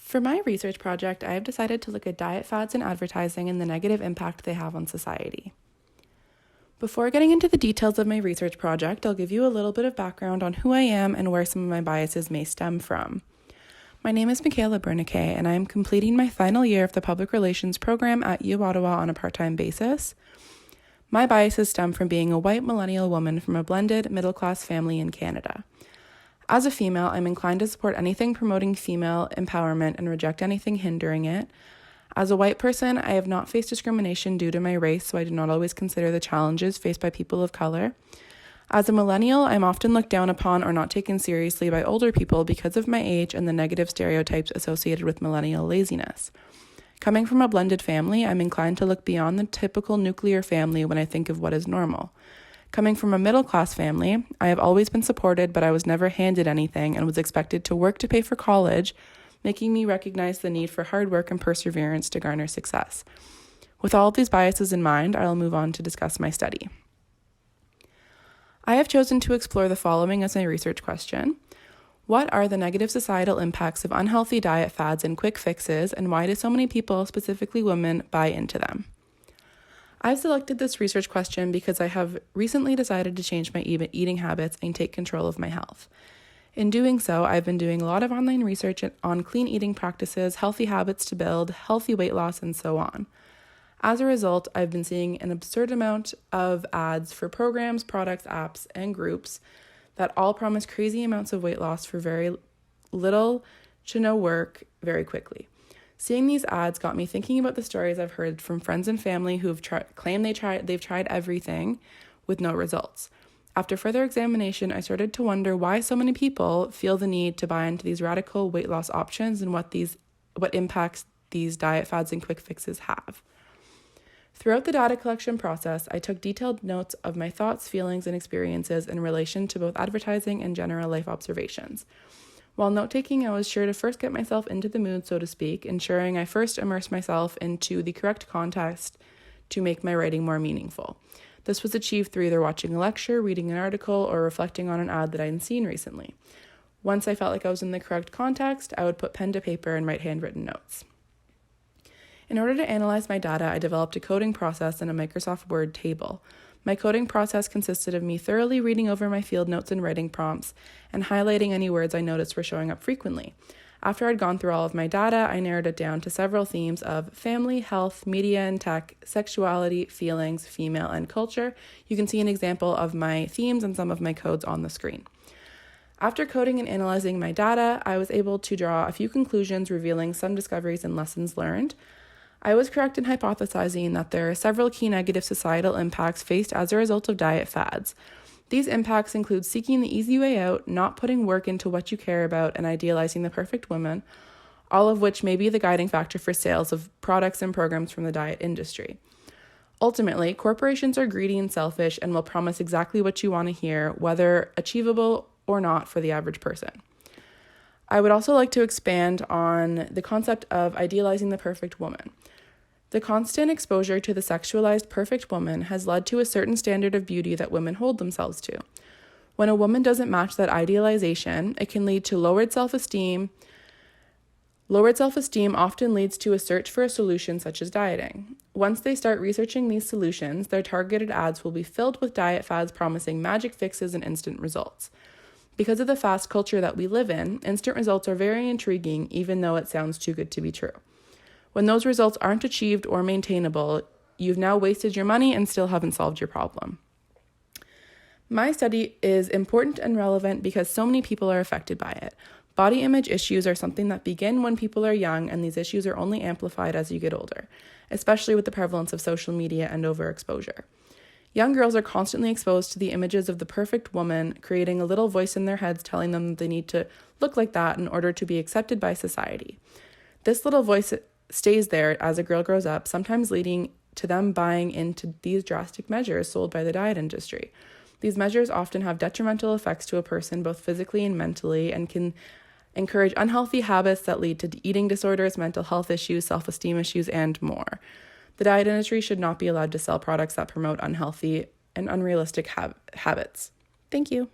For my research project, I have decided to look at diet fads and advertising and the negative impact they have on society. Before getting into the details of my research project, I'll give you a little bit of background on who I am and where some of my biases may stem from. My name is Michaela Bernicke, and I am completing my final year of the Public Relations program at U Ottawa on a part-time basis. My biases stem from being a white millennial woman from a blended middle-class family in Canada. As a female, I'm inclined to support anything promoting female empowerment and reject anything hindering it. As a white person, I have not faced discrimination due to my race, so I do not always consider the challenges faced by people of color. As a millennial, I'm often looked down upon or not taken seriously by older people because of my age and the negative stereotypes associated with millennial laziness. Coming from a blended family, I'm inclined to look beyond the typical nuclear family when I think of what is normal. Coming from a middle-class family, I have always been supported, but I was never handed anything and was expected to work to pay for college, making me recognize the need for hard work and perseverance to garner success. With all of these biases in mind, I will move on to discuss my study. I have chosen to explore the following as my research question. What are the negative societal impacts of unhealthy diet fads and quick fixes, and why do so many people, specifically women, buy into them? I've selected this research question because I have recently decided to change my eating habits and take control of my health. In doing so, I've been doing a lot of online research on clean eating practices, healthy habits to build, healthy weight loss, and so on. As a result, I've been seeing an absurd amount of ads for programs, products, apps, and groups that all promise crazy amounts of weight loss for very little to no work very quickly. Seeing these ads got me thinking about the stories I've heard from friends and family who've claimed they've tried everything with no results. After further examination, I started to wonder why so many people feel the need to buy into these radical weight loss options and what impacts these diet fads and quick fixes have. Throughout the data collection process, I took detailed notes of my thoughts, feelings, and experiences in relation to both advertising and general life observations. While note-taking, I was sure to first get myself into the mood, so to speak, ensuring I first immerse myself into the correct context to make my writing more meaningful. This was achieved through either watching a lecture, reading an article, or reflecting on an ad that I had seen recently. Once I felt like I was in the correct context, I would put pen to paper and write handwritten notes. In order to analyze my data, I developed a coding process in a Microsoft Word table. My coding process consisted of me thoroughly reading over my field notes and writing prompts and highlighting any words I noticed were showing up frequently. After I'd gone through all of my data, I narrowed it down to several themes of family, health, media and tech, sexuality, feelings, female, and culture. You can see an example of my themes and some of my codes on the screen. After coding and analyzing my data, I was able to draw a few conclusions revealing some discoveries and lessons learned. I was correct in hypothesizing that there are several key negative societal impacts faced as a result of diet fads. These impacts include seeking the easy way out, not putting work into what you care about, and idealizing the perfect woman, all of which may be the guiding factor for sales of products and programs from the diet industry. Ultimately, corporations are greedy and selfish and will promise exactly what you want to hear, whether achievable or not for the average person. I would also like to expand on the concept of idealizing the perfect woman. The constant exposure to the sexualized perfect woman has led to a certain standard of beauty that women hold themselves to. When a woman doesn't match that idealization, it can lead to lowered self-esteem. Lowered self-esteem often leads to a search for a solution such as dieting. Once they start researching these solutions, their targeted ads will be filled with diet fads promising magic fixes and instant results. Because of the fast culture that we live in, instant results are very intriguing, even though it sounds too good to be true. When those results aren't achieved or maintainable, you've now wasted your money and still haven't solved your problem. My study is important and relevant because so many people are affected by it. Body image issues are something that begin when people are young, and these issues are only amplified as you get older, especially with the prevalence of social media and overexposure. Young girls are constantly exposed to the images of the perfect woman, creating a little voice in their heads telling them that they need to look like that in order to be accepted by society. This little voice stays there as a girl grows up, sometimes leading to them buying into these drastic measures sold by the diet industry. These measures often have detrimental effects to a person, both physically and mentally, and can encourage unhealthy habits that lead to eating disorders, mental health issues, self-esteem issues, and more. The diet industry should not be allowed to sell products that promote unhealthy and unrealistic habits. Thank you.